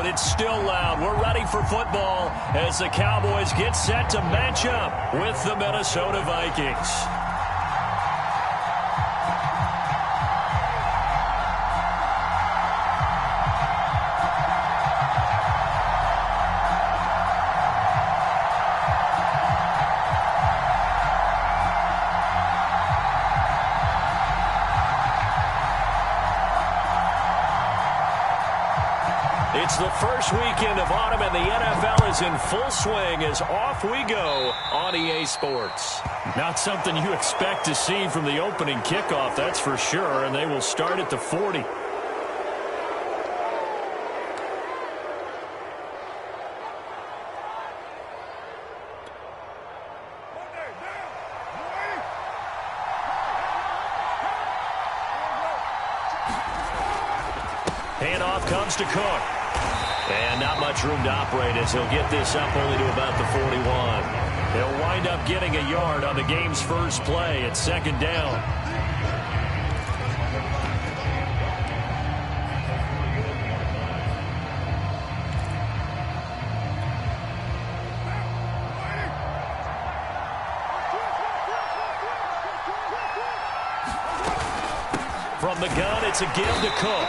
but it's still loud. We're ready for football as the Cowboys get set to match up with the Minnesota Vikings. It's the first weekend of autumn, and the NFL is in full swing as off we go on EA Sports. Not something you expect to see from the opening kickoff, that's for sure, and they will start at the 40. Handoff comes to Cook. And not much room to operate as he'll get this up only to about the 41. He'll wind up getting a yard on the game's first play at second down. From the gun, it's a give to Cook.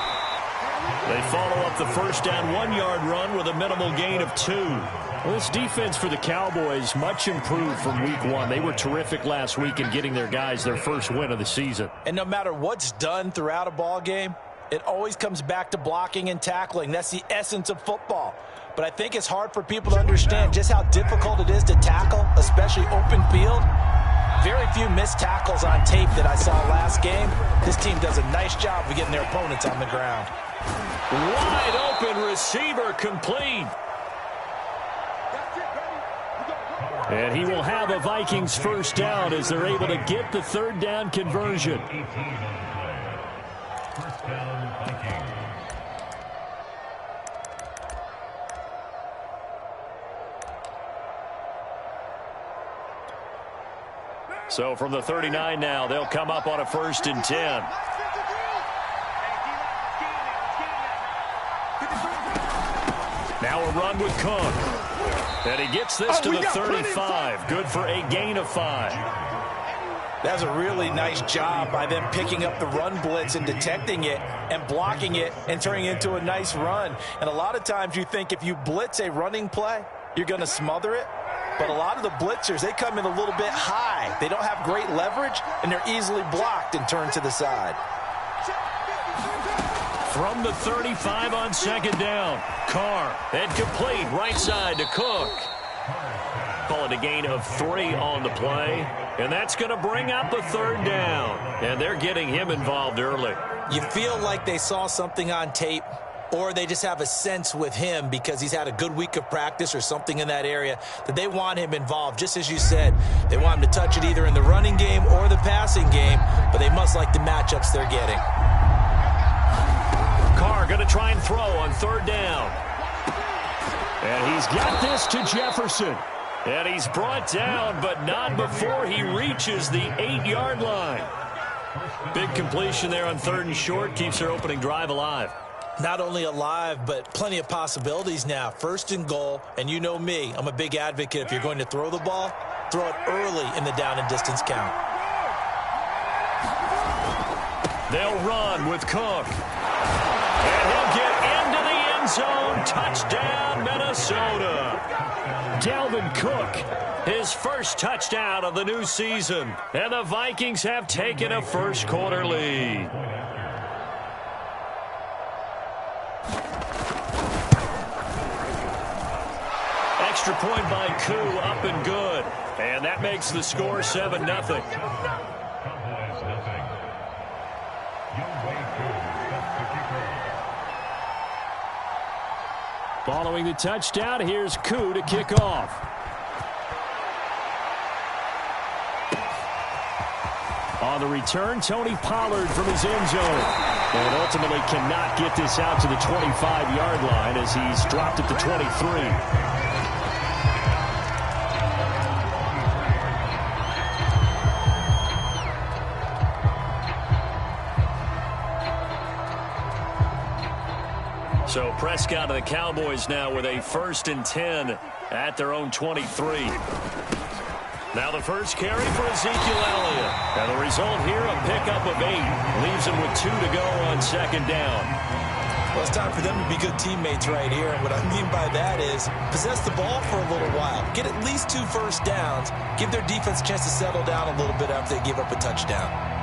They follow up the first down 1-yard run with a minimal gain of 2. Well, this defense for the Cowboys much improved from week 1. They were terrific last week in getting their guys their first win of the season. And no matter what's done throughout a ball game, it always comes back to blocking and tackling. That's the essence of football. But I think it's hard for people to understand just how difficult it is to tackle, especially open field. Very few missed tackles on tape that I saw last game. This team does a nice job of getting their opponents on the ground. Wide open receiver complete. And he will have a Vikings first down as they're able to get the third down conversion. So from the 39 now, they'll come up on a 1st and 10. Now a run with Cook. And he gets this to the 35. Good for a gain of 5. That's a really nice job by them picking up the run blitz and detecting it and blocking it and turning it into a nice run. And a lot of times you think if you blitz a running play, you're going to smother it. But a lot of the blitzers, they come in a little bit high. They don't have great leverage, and they're easily blocked and turned to the side. From the 35 on second down, Carr, and complete right side to Cook. Call it a gain of 3 on the play, and that's going to bring up a third down. And they're getting him involved early. You feel like they saw something on tape, or they just have a sense with him because he's had a good week of practice or something in that area that they want him involved. Just as you said, they want him to touch it either in the running game or the passing game, but they must like the matchups they're getting. Carr going to try and throw on third down. And he's got this to Jefferson. And he's brought down, but not before he reaches the 8-yard line. Big completion there on 3rd and short. Keeps their opening drive alive. Not only alive, but plenty of possibilities now. 1st and goal, and you know me, I'm a big advocate. If you're going to throw the ball, throw it early in the down and distance count. They'll run with Cook. And he'll get into the end zone. Touchdown, Minnesota. Dalvin Cook, his first touchdown of the new season. And the Vikings have taken a first-quarter lead. Extra point by Koo, up and good. And that makes the score 7-0. Following the touchdown, here's Koo to kick off. On the return, Tony Pollard from his end zone. And ultimately cannot get this out to the 25-yard line as he's dropped at the 23. So Prescott and the Cowboys now with a 1st and 10 at their own 23. Now the first carry for Ezekiel Elliott. And the result here, a pickup of 8. Leaves him with 2 to go on 2nd down. Well, it's time for them to be good teammates right here. And what I mean by that is possess the ball for a little while. Get at least 2 first downs. Give their defense a chance to settle down a little bit after they give up a touchdown.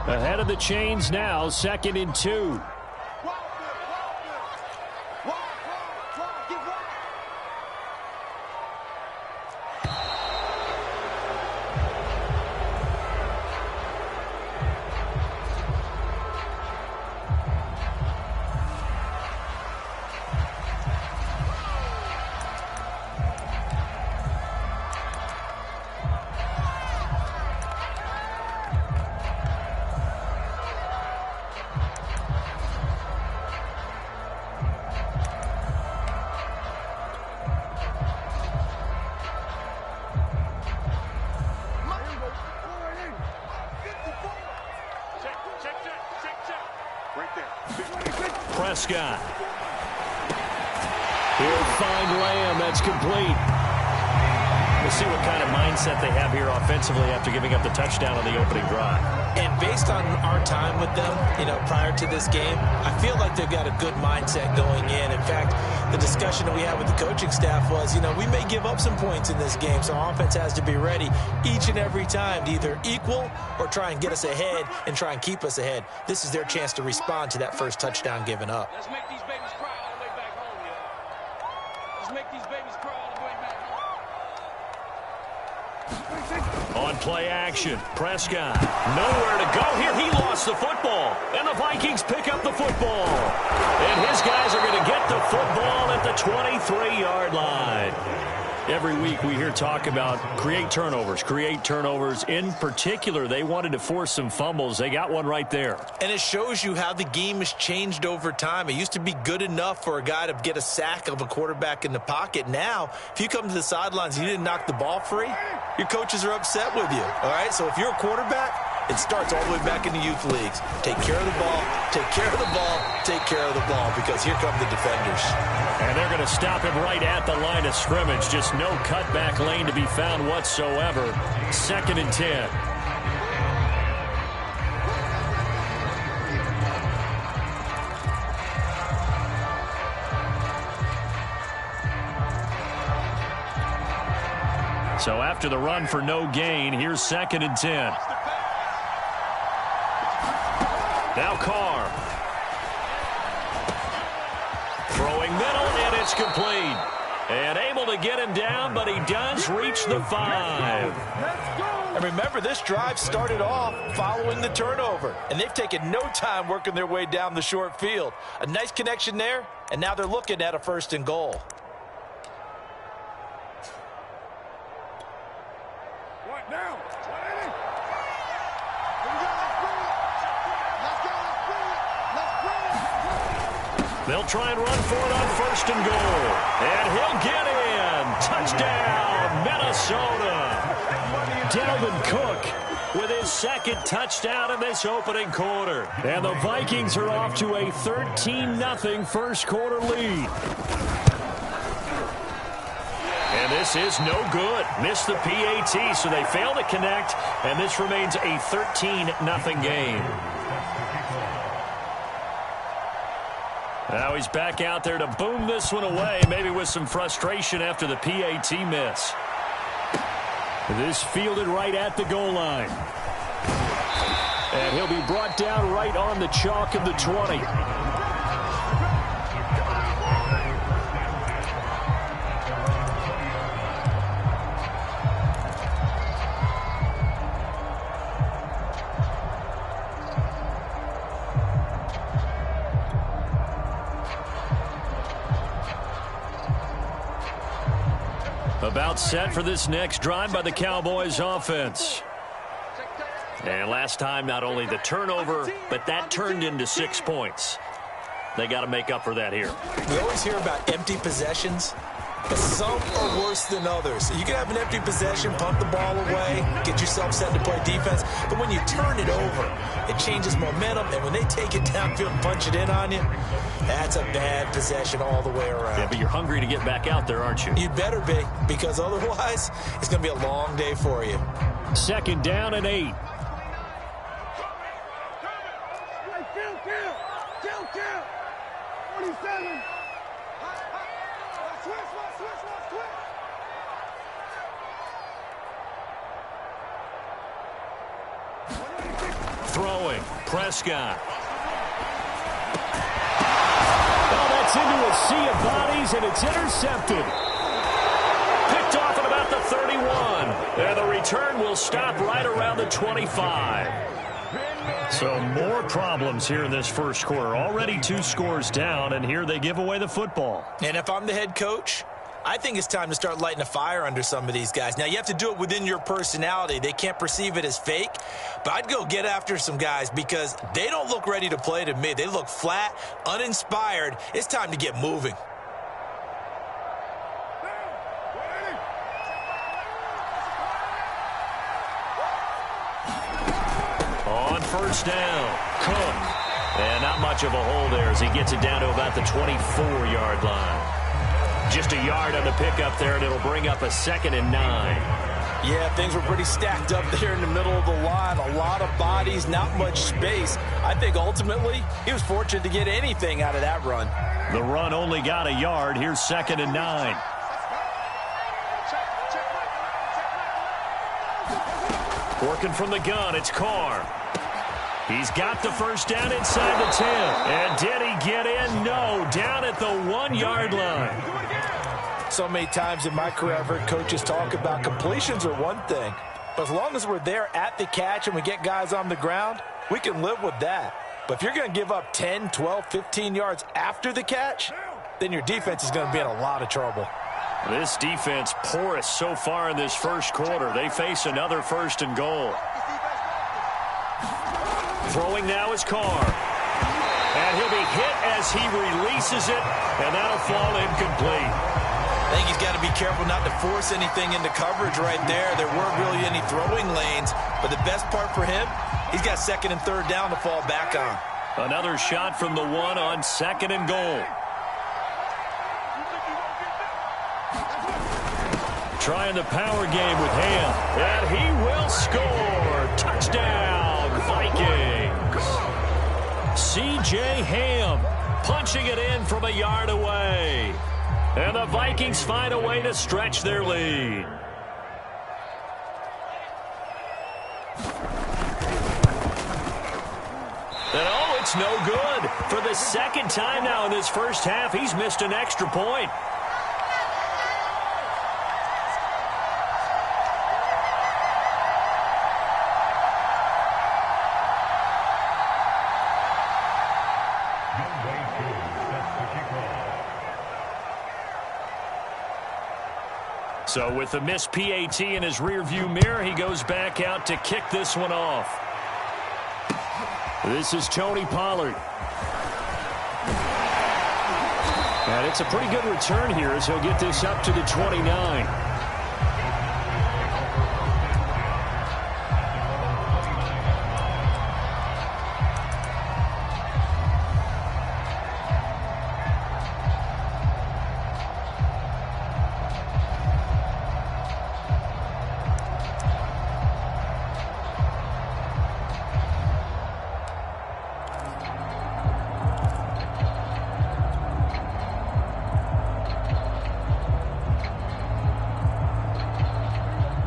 Ahead of the chains now, 2nd and 2. Prescott. He'll find Lamb. That's complete. We'll see what kind of mindset they have here offensively after giving up the touchdown on the opening drive. And based on our time with them, prior to this game, I feel like they've got a good mindset going in. In fact, the discussion that we had with the coaching staff was, we may give up some points in this game, so our offense has to be ready each and every time to either equal or try and get us ahead and try and keep us ahead. This is their chance to respond to that first touchdown given up. Let's make these babies cry all the way back home, y'all. Let's make these babies cry all the way back home. On play action, Prescott. Nowhere to go here. He lost the football. And the Vikings pick up the football. And his guys are going to get the football at the 23-yard line. Every week we hear talk about create turnovers. In particular, they wanted to force some fumbles. They got one right there. And it shows you how the game has changed over time. It used to be good enough for a guy to get a sack of a quarterback in the pocket. Now, if you come to the sidelines and you didn't knock the ball free, your coaches are upset with you. All right, so if you're a quarterback, it starts all the way back in the youth leagues. Take care of the ball, take care of the ball, take care of the ball, because here come the defenders. And they're going to stop him right at the line of scrimmage. Just no cutback lane to be found whatsoever. 2nd and 10. So after the run for no gain, here's 2nd and 10. Now Carr. Throwing middle, and it's complete. And able to get him down, but he does reach the 5. And remember, this drive started off following the turnover. And they've taken no time working their way down the short field. A nice connection there, and now they're looking at a 1st and goal. What now? They'll try and run for it on 1st and goal. And he'll get in. Touchdown, Minnesota. Dalvin Cook with his 2nd touchdown in this opening quarter. And the Vikings are off to a 13-0 first quarter lead. And this is no good. Missed the PAT, so they fail to connect. And this remains a 13-0 game. Now he's back out there to boom this one away, maybe with some frustration after the PAT miss. This fielded right at the goal line. And he'll be brought down right on the chalk of the 20. A About set for this next drive by the Cowboys offense. And last time, not only the turnover, but that turned into 6 points. They got to make up for that here. We always hear about empty possessions, but some are worse than others. You can have an empty possession, pump the ball away, get yourself set to play defense, but when you turn it over, it changes momentum, and when they take it downfield and punch it in on you, that's a bad possession all the way around. Yeah, but you're hungry to get back out there, aren't you? You'd better be, because otherwise, it's going to be a long day for you. 2nd down and 8. Kill. 47. Switch. Throwing. Prescott. Oh, that's into a sea of bodies, and it's intercepted. Picked off at about the 31. And the return will stop right around the 25. So more problems here in this first quarter. Already 2 scores down, and here they give away the football. And if I'm the head coach, I think it's time to start lighting a fire under some of these guys. Now, you have to do it within your personality. They can't perceive it as fake. But I'd go get after some guys because they don't look ready to play to me. They look flat, uninspired. It's time to get moving. On first down, Cook. And not much of a hole there as he gets it down to about the 24-yard line. Just a yard on the pickup there, and it'll bring up a 2nd and 9. Yeah, things were pretty stacked up there in the middle of the line. A lot of bodies, not much space. I think ultimately he was fortunate to get anything out of that run. The run only got a yard. Here's 2nd and 9. Working from the gun, it's Carr. He's got the first down inside the 10. And did he get in? No, down at the 1-yard line. So many times in my career I've heard coaches talk about completions are one thing. But as long as we're there at the catch and we get guys on the ground, we can live with that. But if you're going to give up 10, 12, 15 yards after the catch, then your defense is going to be in a lot of trouble. This defense porous so far in this first quarter. They face another 1st and goal. Throwing now is Carr. And he'll be hit as he releases it, and that'll fall incomplete. I think he's got to be careful not to force anything into coverage right there. There weren't really any throwing lanes, but the best part for him, he's got 2nd and 3rd down to fall back on. Another shot from the 1 on 2nd and goal. Trying the power game with Ham, and he will score. Touchdown, Vikings. C.J. Ham punching it in from a yard away. And the Vikings find a way to stretch their lead. And oh, it's no good. For the 2nd time now in this first half, he's missed an extra point. So with the missed PAT in his rearview mirror, he goes back out to kick this one off. This is Tony Pollard. And it's a pretty good return here as he'll get this up to the 29.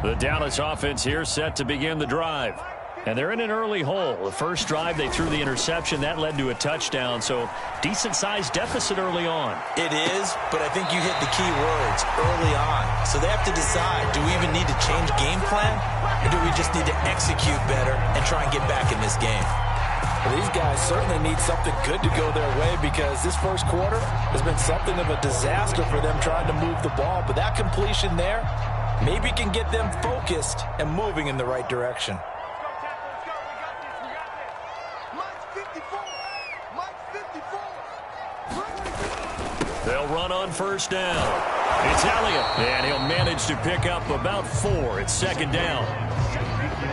The Dallas offense here set to begin the drive. And they're in an early hole. The first drive, they threw the interception. That led to a touchdown, so decent-sized deficit early on. It is, but I think you hit the key words early on. So they have to decide, do we even need to change game plan, or do we just need to execute better and try and get back in this game? Well, these guys certainly need something good to go their way because this first quarter has been something of a disaster for them trying to move the ball. But that completion there maybe can get them focused and moving in the right direction. They'll run on first down. It's Elliott, and he'll manage to pick up about 4. It's second down.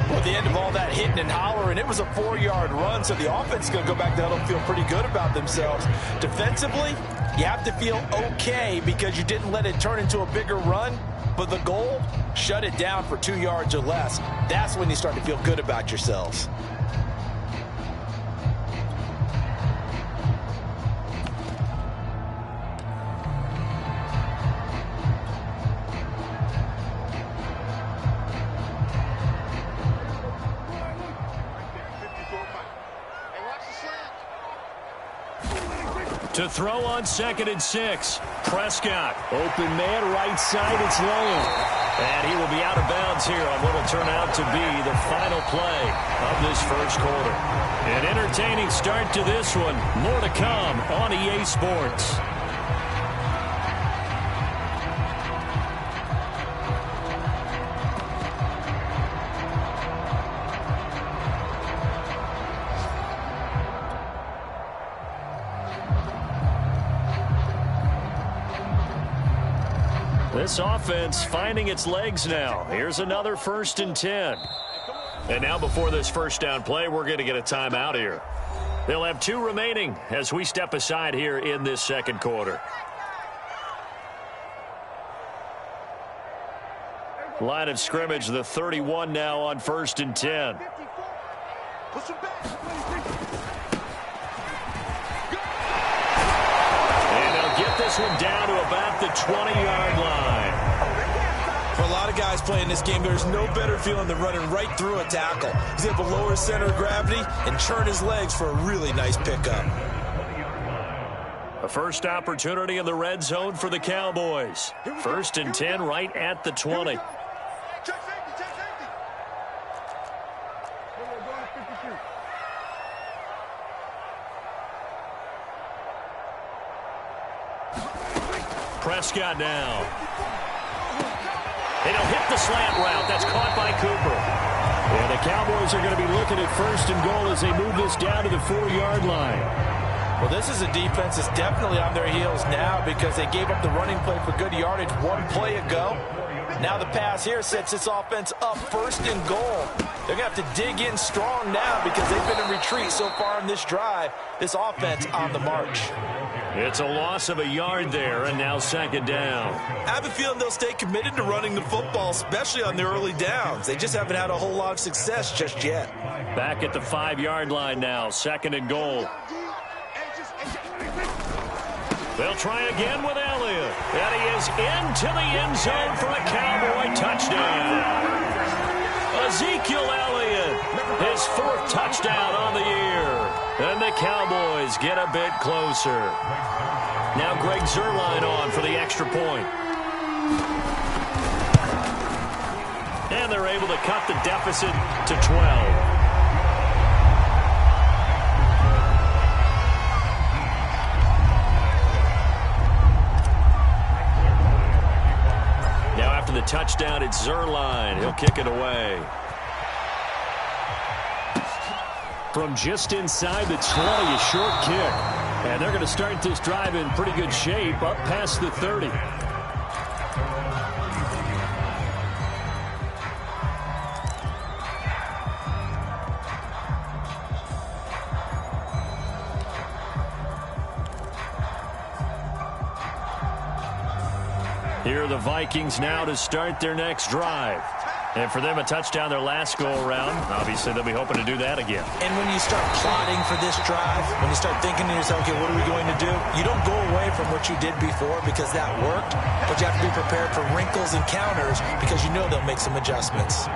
Well, at the end of all that hitting and hollering, it was a 4-yard run, so the offense is going to go back down and feel pretty good about themselves. Defensively, you have to feel okay because you didn't let it turn into a bigger run, but the goal, shut it down for 2 yards or less. That's when you start to feel good about yourselves. To throw on 2nd and 6. Prescott. Open man, right side, it's Lamb. And he will be out of bounds here on what will turn out to be the final play of this first quarter. An entertaining start to this one. More to come on EA Sports. This offense finding its legs now. Here's another 1st and 10. And now before this first down play, we're going to get a timeout here. They'll have 2 remaining as we step aside here in this second quarter. Line of scrimmage, the 31 now on 1st and 10. Get this one down to about the 20-yard line. For a lot of guys playing this game, there's no better feeling than running right through a tackle. He's able to lower his center of gravity and churn his legs for a really nice pickup. A first opportunity in the red zone for the Cowboys. 1st and 10 right at the 20. Prescott now. And he'll hit the slant route. That's caught by Cooper. And the Cowboys are going to be looking at 1st and goal as they move this down to the 4-yard line. Well, this is a defense that's definitely on their heels now because they gave up the running play for good yardage 1 play ago. Now the pass here sets this offense up 1st and goal. They're going to have to dig in strong now because they've been in retreat so far in this drive. This offense on the march. It's a loss of a yard there, and now 2nd down. I have a feeling they'll stay committed to running the football, especially on their early downs. They just haven't had a whole lot of success just yet. Back at the 5-yard line now, 2nd and goal. They'll try again with Elliott. And he is into the end zone for a Cowboy touchdown. Ezekiel Elliott, his 4th touchdown on the year. And the Cowboys get a bit closer. Now Greg Zuerlein on for the extra point. And they're able to cut the deficit to 12. The touchdown, it's Zuerlein. He'll kick it away. From just inside the 20, a short kick. And they're going to start this drive in pretty good shape up past the 30. Here are the Vikings now to start their next drive. And for them, a touchdown their last go-around. Obviously, they'll be hoping to do that again. And when you start plotting for this drive, when you start thinking to yourself, okay, what are we going to do? You don't go away from what you did before because that worked, but you have to be prepared for wrinkles and counters because you know they'll make some adjustments.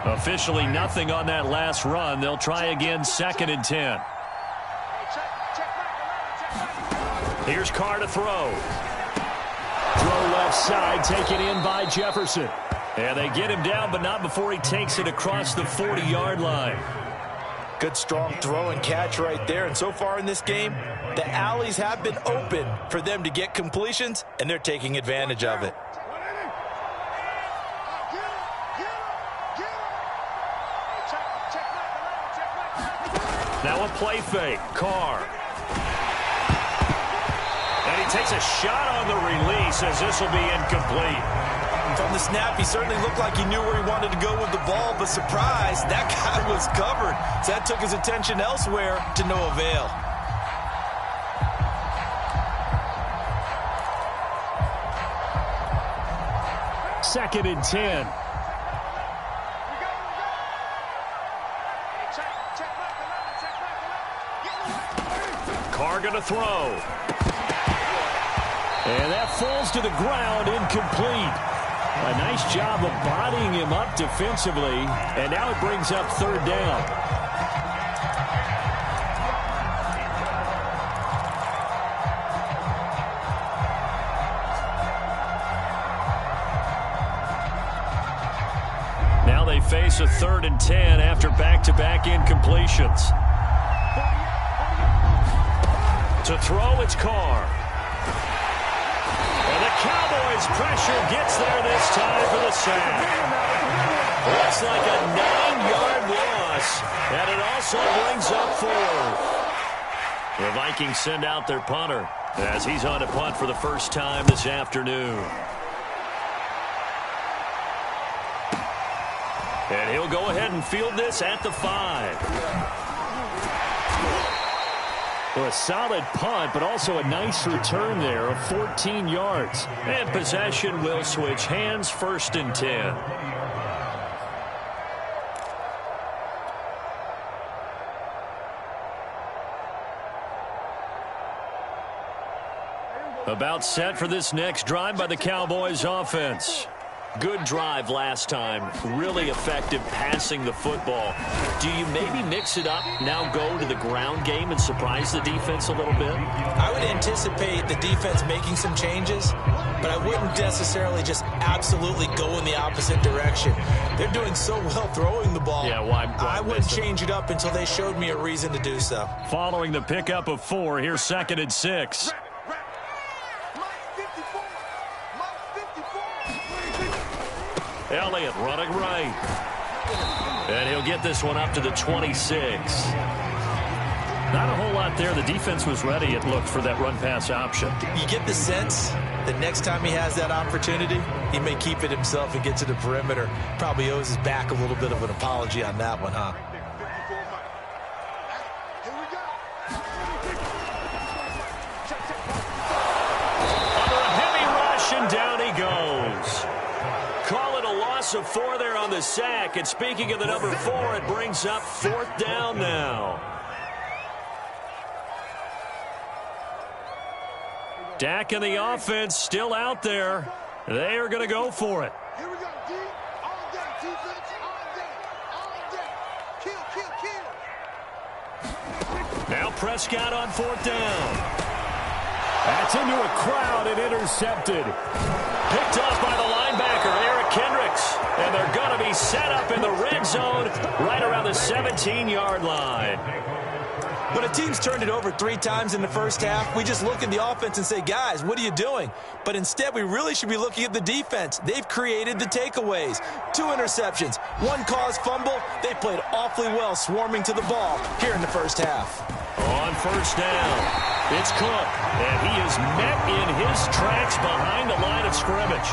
Officially nothing on that last run. They'll try again 2nd and 10. Here's Carr to throw. Throw left side, taken in by Jefferson. And they get him down, but not before he takes it across the 40-yard line. Good, strong throw and catch right there. And so far in this game, the alleys have been open for them to get completions, and they're taking advantage of it. Now a play fake. Carr. And he takes a shot on the release as this will be incomplete. From the snap, he certainly looked like he knew where he wanted to go with the ball, but surprise, that guy was covered. So that took his attention elsewhere to no avail. Second and 10. Carr going to throw. And that falls to the ground, incomplete. A nice job of bodying him up defensively, and now it brings up third down. Now they face a 3rd and 10 after back-to-back incompletions. To throw, it's Carr. And the Cowboys' pressure gets there this time for the sack. Looks like a 9-yard loss, and it also brings up 4. The Vikings send out their punter as he's on to punt for the first time this afternoon. And he'll go ahead and field this at the 5. Well, a solid punt, but also a nice return there of 14 yards. And possession will switch hands, 1st and 10. About set for this next drive by the Cowboys offense. Good drive last time. Really effective passing the football. Do you maybe mix it up, now go to the ground game and surprise the defense a little bit? I would anticipate the defense making some changes, but I wouldn't necessarily just absolutely go in the opposite direction. They're doing so well throwing the ball. Yeah, why I wouldn't change it up until they showed me a reason to do so. Following the pickup of 4, here's 2nd and 6. Elliott running right. And he'll get this one up to the 26. Not a whole lot there. The defense was ready, it looked, for that run-pass option. You get the sense that next time he has that opportunity, he may keep it himself and get to the perimeter. Probably owes his back a little bit of an apology on that one, huh? Under a heavy rush, and down he goes. Call it a loss of 4 there on the sack. And speaking of the number 4, it brings up 4th down now. Dak and the offense still out there. They are going to go for it. Here we go, D. All day, defense, all day. Kill. Now Prescott on 4th down. That's into a crowd and intercepted. Picked off by the linebacker, Eric Kendricks. And they're going to be set up in the red zone right around the 17-yard line. When a team's turned it over 3 times in the first half, we just look at the offense and say, guys, what are you doing? But instead, we really should be looking at the defense. They've created the takeaways. 2 interceptions, 1 caused fumble. They played awfully well swarming to the ball here in the first half. On 1st down, it's Cook. And he is met in his tracks behind the line of scrimmage.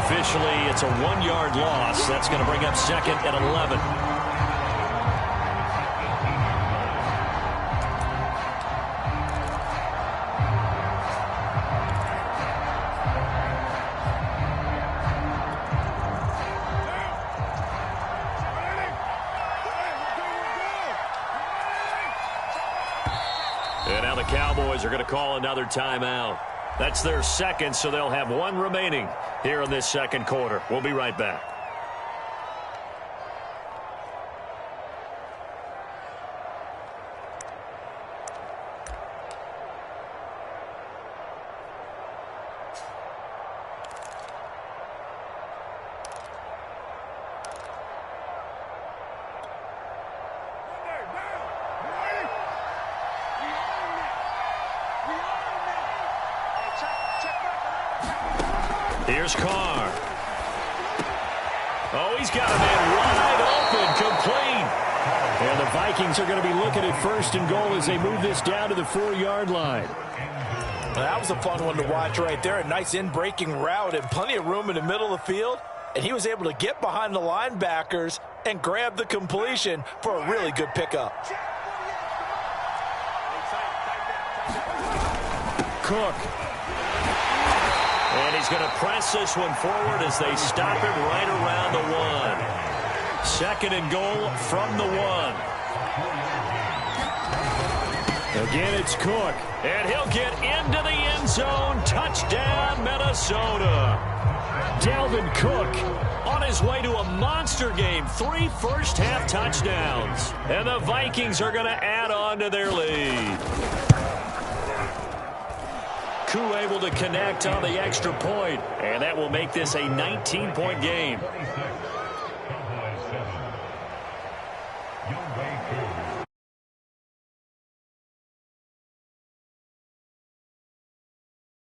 Officially, it's a 1-yard loss. That's going to bring up 2nd and 11. And now the Cowboys are going to call another timeout. That's their 2nd, so they'll have 1 remaining here in this 2nd quarter. We'll be right back. Here's Carr. Oh, he's got a man wide open, complete. And the Vikings are going to be looking at 1st and goal as they move this down to the 4-yard line. That was a fun one to watch right there. A nice in-breaking route and plenty of room in the middle of the field. And he was able to get behind the linebackers and grab the completion for a really good pickup. Cook. And he's going to press this one forward as they stop him right around the 1. 2nd and goal from the 1. Again, it's Cook. And he'll get into the end zone. Touchdown, Minnesota. Dalvin Cook on his way to a monster game. 3 first-half touchdowns. And the Vikings are going to add on to their lead. Koo able to connect on the extra point, and that will make this a 19-point game.